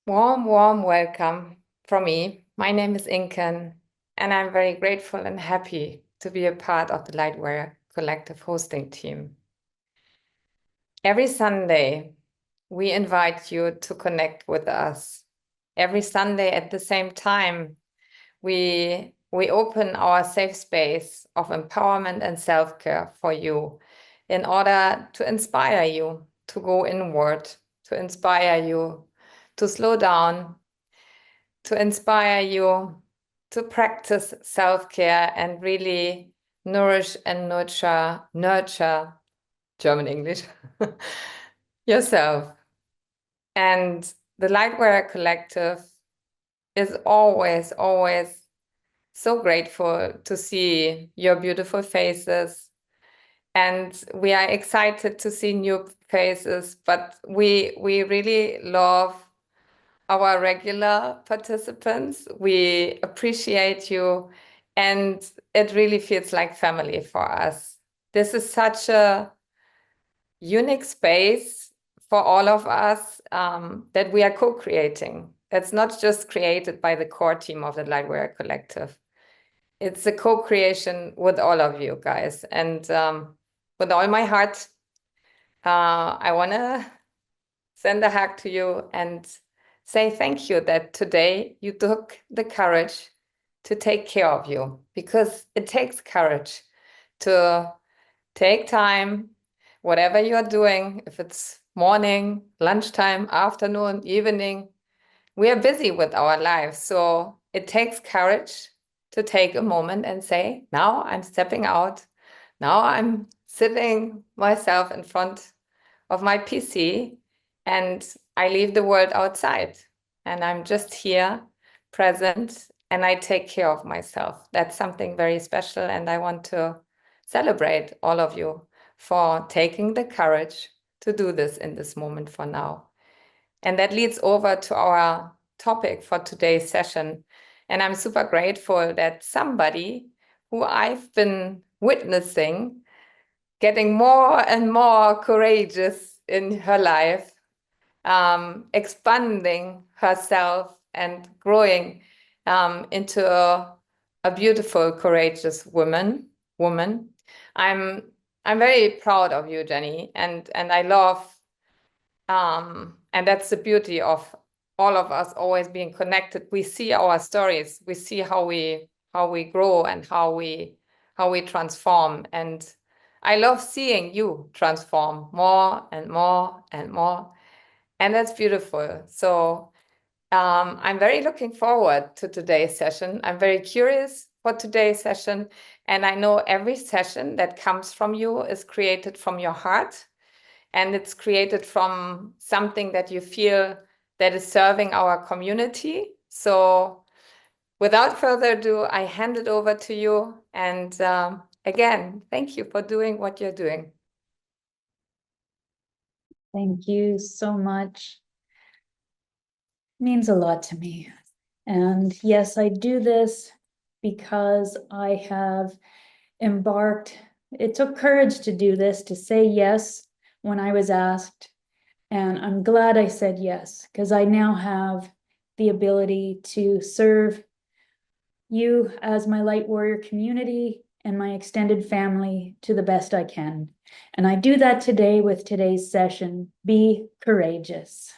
Warm welcome from me. My name is Inken, and I'm very grateful and happy to be a part of the Lightwear Collective hosting team. Every Sunday, we invite you to connect with us. Every Sunday at the same time, we open our safe space of empowerment and self-care for you in order to inspire you to go inward, to inspire you to slow down, to inspire you to practice self-care and really nourish and nurture German English yourself. And the Lightwear Collective is always so grateful to see your beautiful faces. And we are excited to see new faces, but we really love our regular participants. We appreciate you, and it really feels like family for us. This is such a unique space for all of us that we are co-creating. It's not just created by the core team of the Lightwear Collective. It's a co-creation with all of you guys. And with all my heart, I want to send a hug to you and say thank you that today you took the courage to take care of you, because it takes courage to take time, whatever you're doing, if it's morning, lunchtime, afternoon, evening, we are busy with our lives. So it takes courage to take a moment and say, now I'm stepping out. Now I'm sitting myself in front of my PC and I leave the world outside and I'm just here present and I take care of myself. That's something very special, and I want to celebrate all of you for taking the courage to do this in this moment for now. And that leads over to our topic for today's session. And I'm super grateful that somebody who I've been witnessing getting more and more courageous in her life, expanding herself and growing into a beautiful, courageous woman. I'm very proud of you, Jenny, and I love, and that's the beauty of all of us always being connected. We see our stories, we see how we grow and how we transform, and I love seeing you transform more and more and more, and that's beautiful. So I'm very looking forward to today's session. I'm very curious for today's session, and I know every session that comes from you is created from your heart, and it's created from something that you feel that is serving our community. So without further ado, I hand it over to you. And again, thank you for doing what you're doing. Thank you so much. It means a lot to me. And yes, I do this because I have embarked. It took courage to do this, to say yes when I was asked. And I'm glad I said yes, because I now have the ability to serve you as my Light Warrior community and my extended family to the best I can. And I do that today with today's session. Be courageous.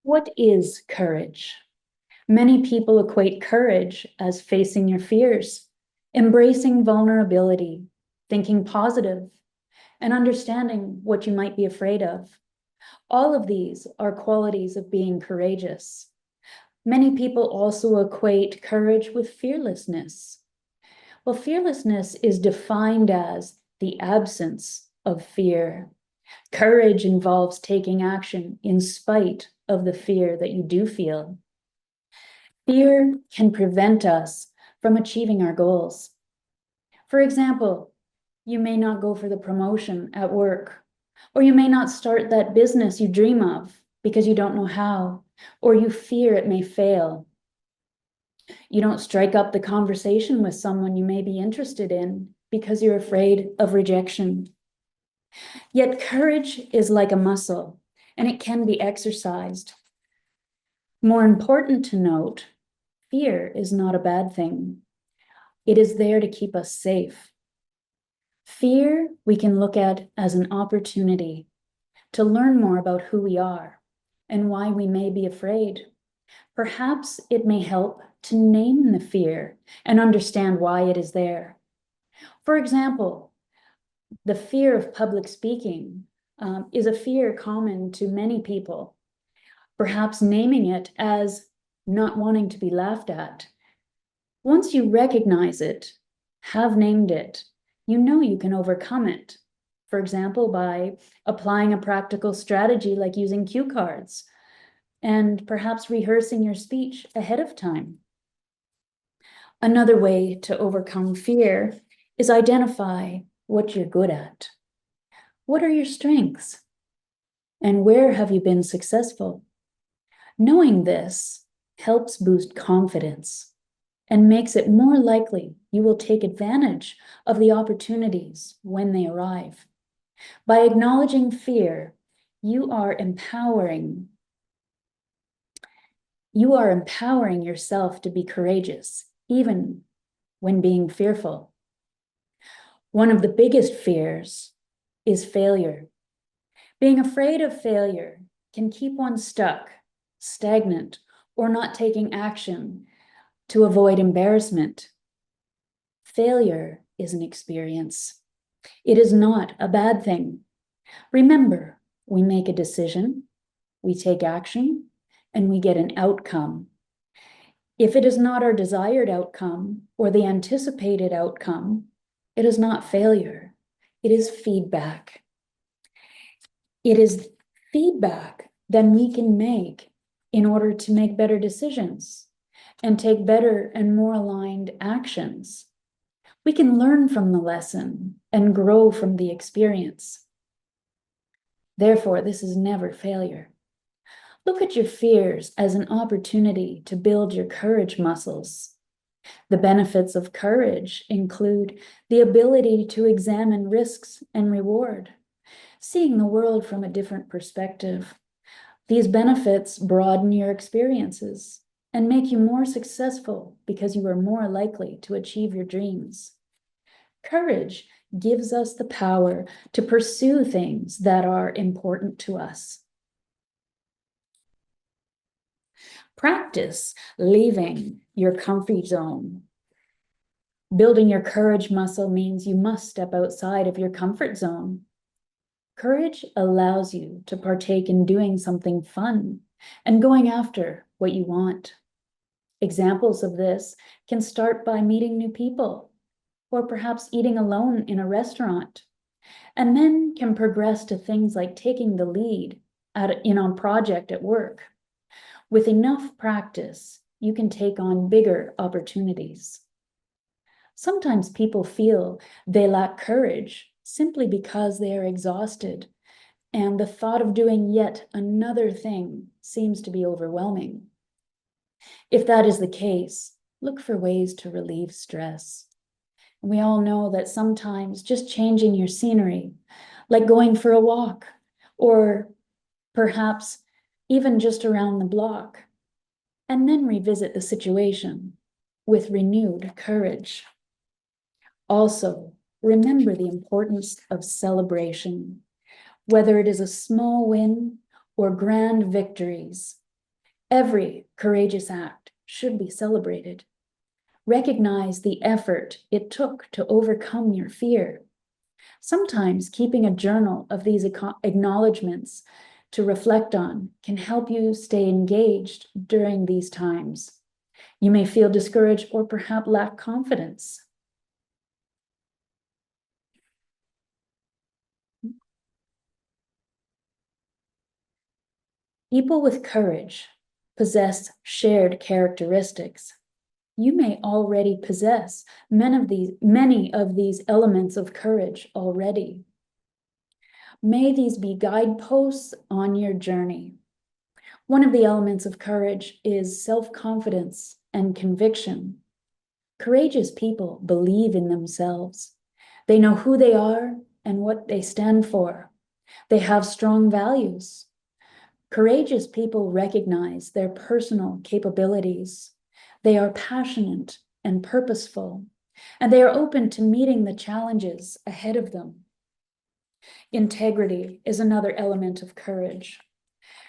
What is courage? Many people equate courage as facing your fears, embracing vulnerability, thinking positive, and understanding what you might be afraid of. All of these are qualities of being courageous. Many people also equate courage with fearlessness. Well, fearlessness is defined as the absence of fear. Courage involves taking action in spite of the fear that you do feel. Fear can prevent us from achieving our goals. For example, you may not go for the promotion at work, or you may not start that business you dream of because you don't know how, or you fear it may fail. You don't strike up the conversation with someone you may be interested in because you're afraid of rejection. Yet courage is like a muscle. and it can be exercised. More important to note, fear is not a bad thing. It is there to keep us safe. Fear we can look at as an opportunity to learn more about who we are and why we may be afraid. Perhaps it may help to name the fear and understand why it is there. For example, the fear of public speaking is a fear common to many people. Perhaps naming it as not wanting to be laughed at. Once you recognize it, have named it, you know you can overcome it. For example, by applying a practical strategy like using cue cards and perhaps rehearsing your speech ahead of time. Another way to overcome fear is identify what you're good at. What are your strengths? And where have you been successful? Knowing this helps boost confidence and makes it more likely you will take advantage of the opportunities when they arrive. By acknowledging fear, you are empowering yourself to be courageous, even when being fearful. One of the biggest fears is failure. Being afraid of failure can keep one stuck, stagnant, or not taking action to avoid embarrassment. Failure is an experience. It is not a bad thing. Remember, we make a decision, we take action, and we get an outcome. If it is not our desired outcome or the anticipated outcome, it is not failure. It is feedback. It is feedback that we can make in order to make better decisions and take better and more aligned actions. We can learn from the lesson and grow from the experience. Therefore, this is never failure. Look at your fears as an opportunity to build your courage muscles. The benefits of courage include the ability to examine risks and reward, seeing the world from a different perspective. These benefits broaden your experiences and make you more successful because you are more likely to achieve your dreams. Courage gives us the power to pursue things that are important to us. Practice leaving your comfort zone. Building your courage muscle means you must step outside of your comfort zone. Courage allows you to partake in doing something fun and going after what you want. Examples of this can start by meeting new people, or perhaps eating alone in a restaurant, and then can progress to things like taking the lead in a project at work. With enough practice, you can take on bigger opportunities. Sometimes people feel they lack courage simply because they are exhausted, and the thought of doing yet another thing seems to be overwhelming. If that is the case, look for ways to relieve stress. We all know that sometimes just changing your scenery, like going for a walk, or perhaps even just around the block, and then revisit the situation with renewed courage. Also, remember the importance of celebration, whether it is a small win or grand victories. Every courageous act should be celebrated. Recognize the effort it took to overcome your fear. Sometimes keeping a journal of these acknowledgements to reflect on can help you stay engaged during these times. You may feel discouraged or perhaps lack confidence. People with courage possess shared characteristics. You may already possess many of these elements of courage already. May these be guideposts on your journey. One of the elements of courage is self-confidence and conviction. Courageous people believe in themselves. They know who they are and what they stand for. They have strong values. Courageous people recognize their personal capabilities. They are passionate and purposeful, and they are open to meeting the challenges ahead of them. Integrity is another element of courage,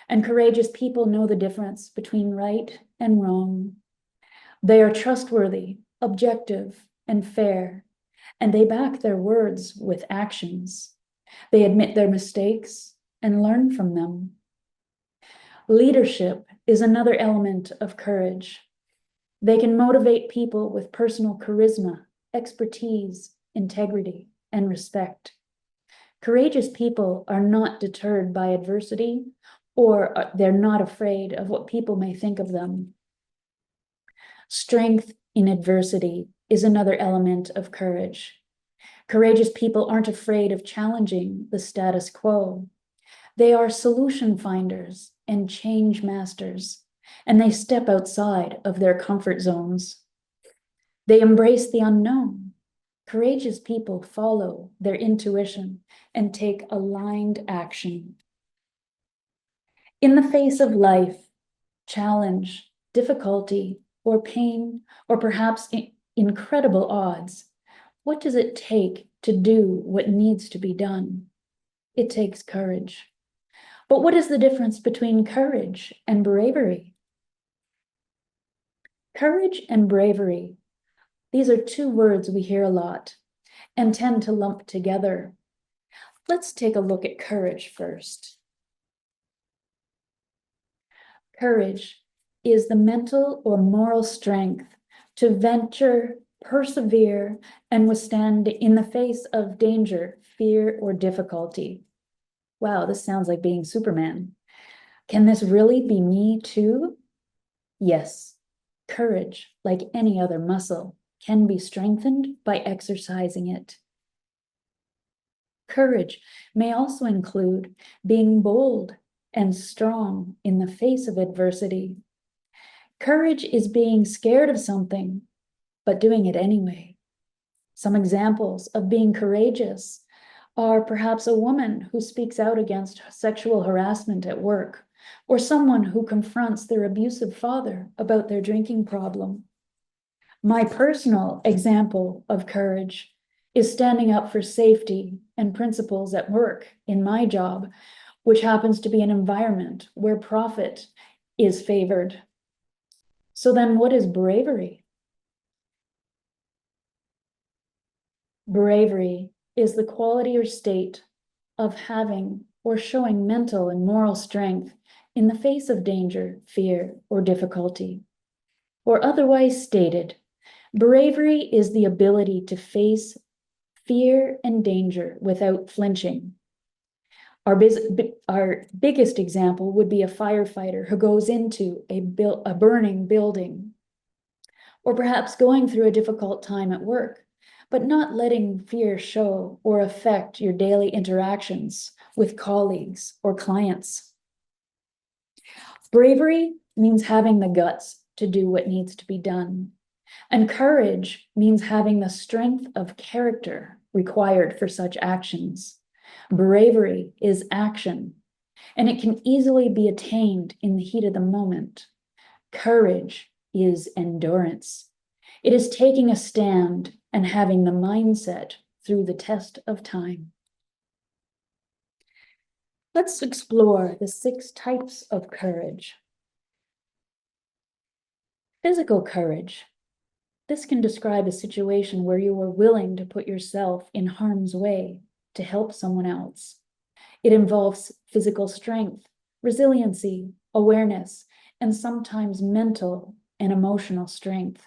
and courageous people know the difference between right and wrong. They are trustworthy, objective, and fair, and they back their words with actions. They admit their mistakes and learn from them. Leadership is another element of courage. They can motivate people with personal charisma, expertise, integrity, and respect. Courageous people are not deterred by adversity, or they're not afraid of what people may think of them. Strength in adversity is another element of courage. Courageous people aren't afraid of challenging the status quo. They are solution finders and change masters, and they step outside of their comfort zones. They embrace the unknown. Courageous people follow their intuition and take aligned action. In the face of life, challenge, difficulty, or pain, or perhaps incredible odds, what does it take to do what needs to be done? It takes courage. But what is the difference between courage and bravery? Courage and bravery, these are two words we hear a lot and tend to lump together. Let's take a look at courage first. Courage is the mental or moral strength to venture, persevere, and withstand in the face of danger, fear, or difficulty. Wow, this sounds like being Superman. Can this really be me too? Yes, courage, like any other muscle, can be strengthened by exercising it. Courage may also include being bold and strong in the face of adversity. Courage is being scared of something, but doing it anyway. Some examples of being courageous are perhaps a woman who speaks out against sexual harassment at work, or someone who confronts their abusive father about their drinking problem. My personal example of courage is standing up for safety and principles at work in my job, which happens to be an environment where profit is favored. So then what is bravery? Bravery is the quality or state of having or showing mental and moral strength in the face of danger, fear, or difficulty. Or otherwise stated, bravery is the ability to face fear and danger without flinching. Our biggest example would be a firefighter who goes into a burning building, or perhaps going through a difficult time at work, but not letting fear show or affect your daily interactions with colleagues or clients. Bravery means having the guts to do what needs to be done, and courage means having the strength of character required for such actions. Bravery is action, and it can easily be attained in the heat of the moment. Courage is endurance. It is taking a stand and having the mindset through the test of time. Let's explore the 6 types of courage. Physical courage. This can describe a situation where you are willing to put yourself in harm's way to help someone else. It involves physical strength, resiliency, awareness, and sometimes mental and emotional strength.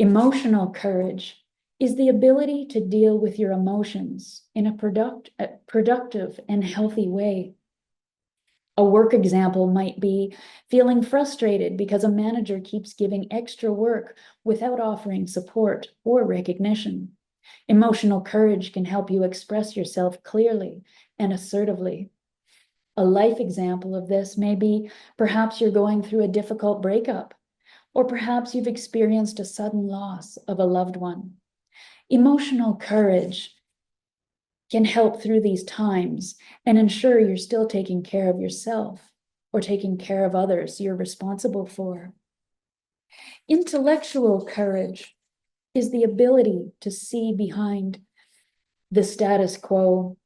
Emotional courage is the ability to deal with your emotions in a productive and healthy way. A work example might be feeling frustrated because a manager keeps giving extra work without offering support or recognition. Emotional courage can help you express yourself clearly and assertively. A life example of this may be perhaps you're going through a difficult breakup, or perhaps you've experienced a sudden loss of a loved one. Emotional courage can help through these times and ensure you're still taking care of yourself or taking care of others you're responsible for. Intellectual courage is the ability to see behind the status quo.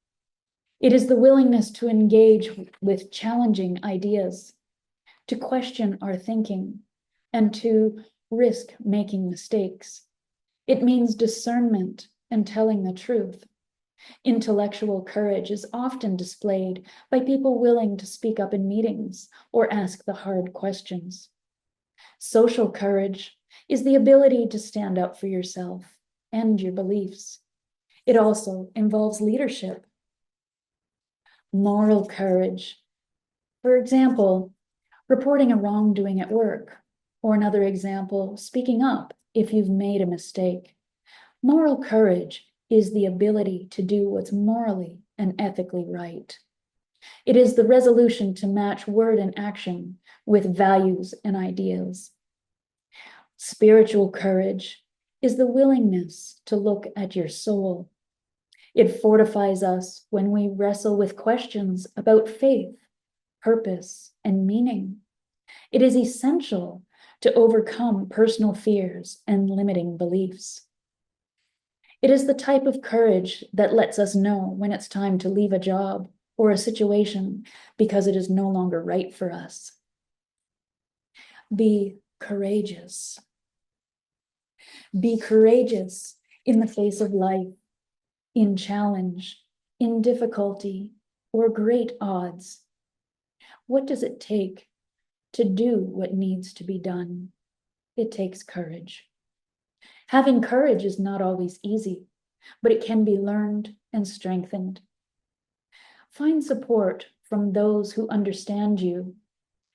It is the willingness to engage with challenging ideas, to question our thinking, and to risk making mistakes. It means discernment and telling the truth. Intellectual courage is often displayed by people willing to speak up in meetings or ask the hard questions. Social courage is the ability to stand up for yourself and your beliefs. It also involves leadership. Moral courage, for example, reporting a wrongdoing at work, or another example, speaking up if you've made a mistake. Moral courage is the ability to do what's morally and ethically right. It is the resolution to match word and action with values and ideals. Spiritual courage is the willingness to look at your soul. It fortifies us when we wrestle with questions about faith, purpose, and meaning. It is essential to overcome personal fears and limiting beliefs. It is the type of courage that lets us know when it's time to leave a job or a situation because it is no longer right for us. Be courageous. Be courageous in the face of life, in challenge, in difficulty, or great odds. What does it take to do what needs to be done? It takes courage. Having courage is not always easy, but it can be learned and strengthened. Find support from those who understand you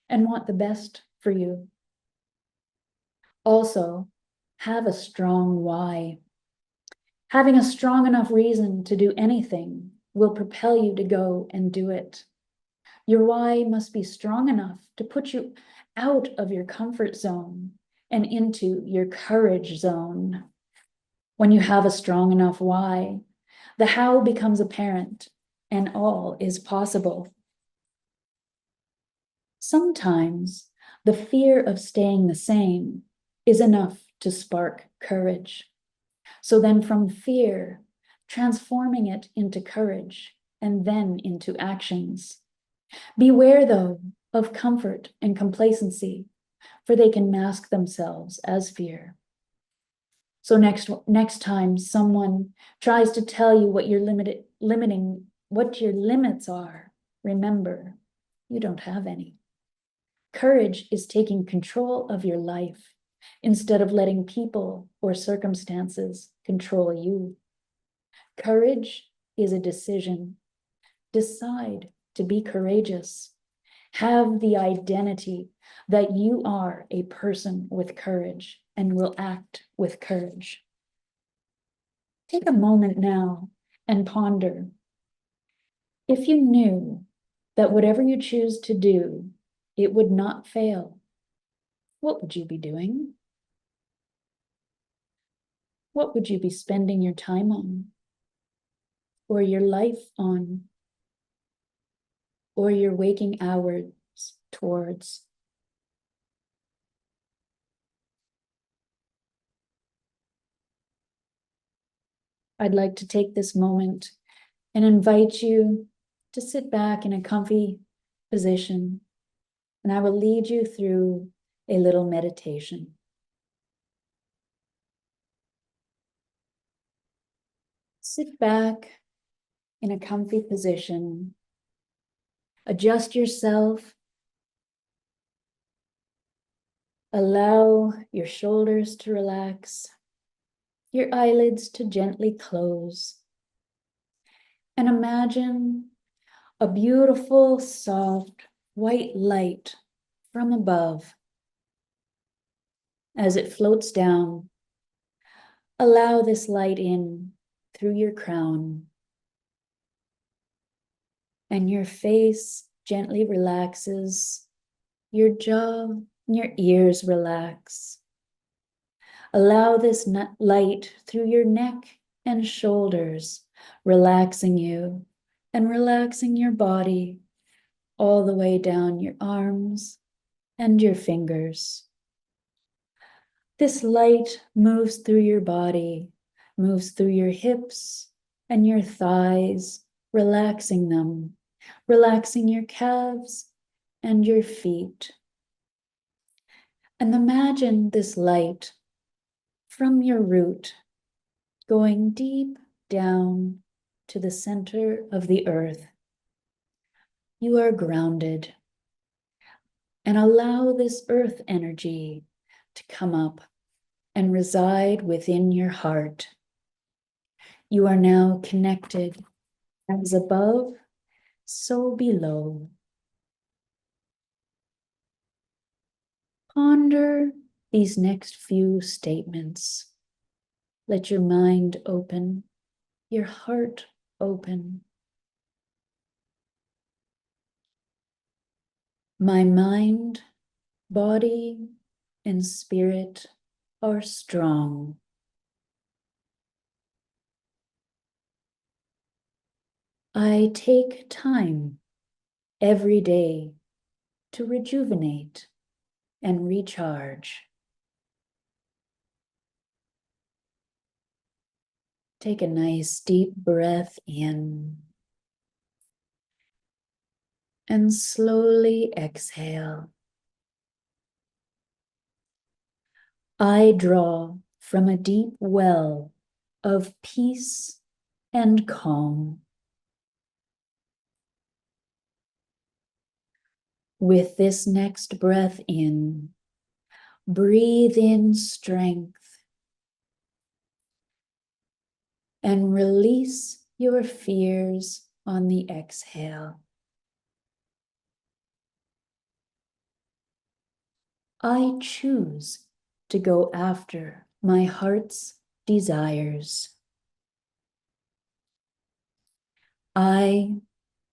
and want the best for you. Also, have a strong why. Having a strong enough reason to do anything will propel you to go and do it. Your why must be strong enough to put you out of your comfort zone and into your courage zone. When you have a strong enough why, the how becomes apparent and all is possible. Sometimes the fear of staying the same is enough to spark courage. So then from fear, transforming it into courage and then into actions. Beware though of comfort and complacency, for they can mask themselves as fear. So next time someone tries to tell you what your what your limits are, remember, you don't have any. Courage is taking control of your life instead of letting people or circumstances control you. Courage is a decision. Decide to be courageous. Have the identity that you are a person with courage and will act with courage. Take a moment now and ponder. If you knew that whatever you choose to do, it would not fail, what would you be doing? What would you be spending your time on? Or your life on? Or your waking hours towards? I'd like to take this moment and invite you to sit back in a comfy position, and I will lead you through a little meditation. Sit back in a comfy position, adjust yourself, allow your shoulders to relax, your eyelids to gently close, and imagine a beautiful, soft, white light from above. As it floats down, allow this light in through your crown, and your face gently relaxes, your jaw and your ears relax. Allow this light through your neck and shoulders relaxing you and relaxing your body all the way down your arms and your fingers. This light moves through your body, moves through your hips and your thighs, relaxing them, relaxing your calves and your feet. And imagine this light from your root going deep down to the center of the earth. You are grounded. And allow this earth energy to come up and reside within your heart. You are now connected as above, so below. Ponder these next few statements. Let your mind open, your heart open. My mind, body, and spirit are strong. I take time every day to rejuvenate and recharge. Take a nice deep breath in and slowly exhale. I draw from a deep well of peace and calm. With this next breath in, breathe in strength and release your fears on the exhale. I choose to go after my heart's desires. I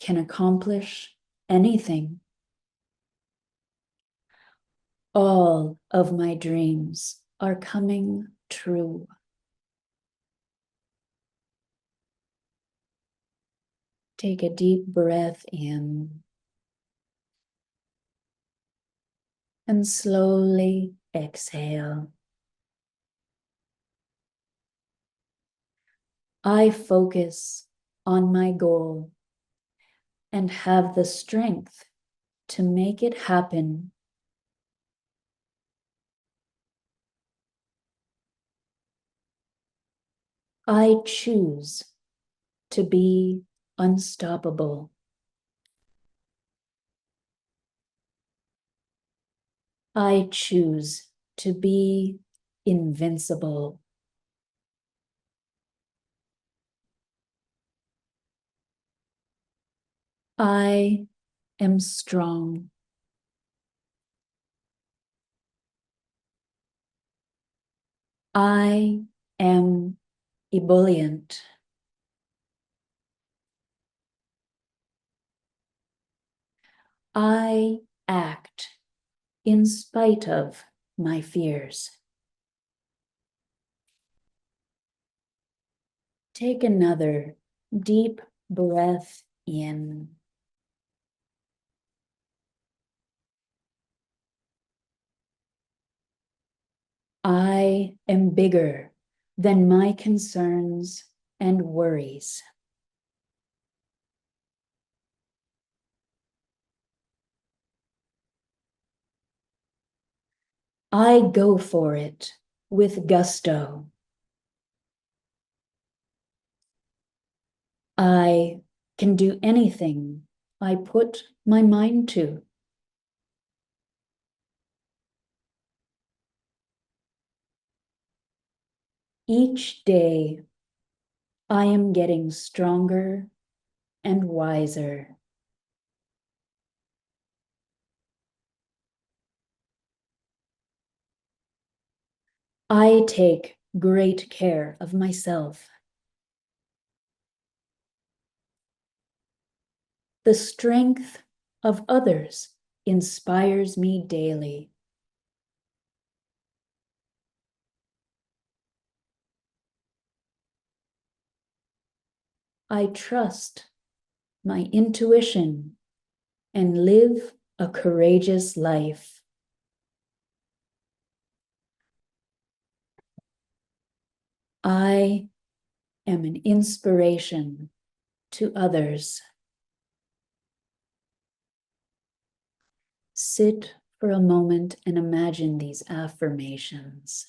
can accomplish anything. All of my dreams are coming true. Take a deep breath in and slowly exhale. I focus on my goal and have the strength to make it happen. I choose to be unstoppable. I choose to be invincible. I am strong. I am ebullient. I act in spite of my fears. Take another deep breath in. I am bigger than my concerns and worries. I go for it with gusto. I can do anything I put my mind to. Each day, I am getting stronger and wiser. I take great care of myself. The strength of others inspires me daily. I trust my intuition and live a courageous life. I am an inspiration to others. Sit for a moment and imagine these affirmations.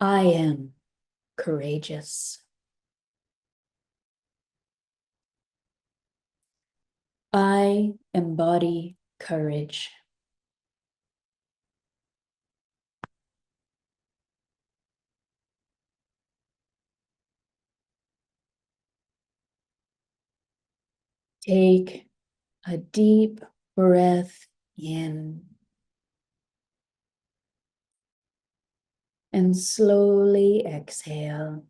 I am courageous. I embody courage. Take a deep breath in and slowly exhale.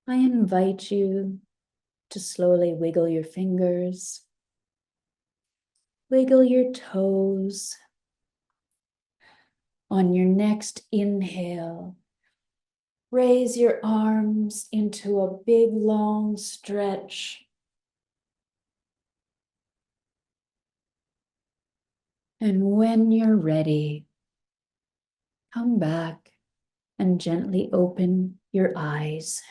I invite you to slowly wiggle your fingers, wiggle your toes. On your next inhale, raise your arms into a big long stretch. And when you're ready, come back and gently open your eyes.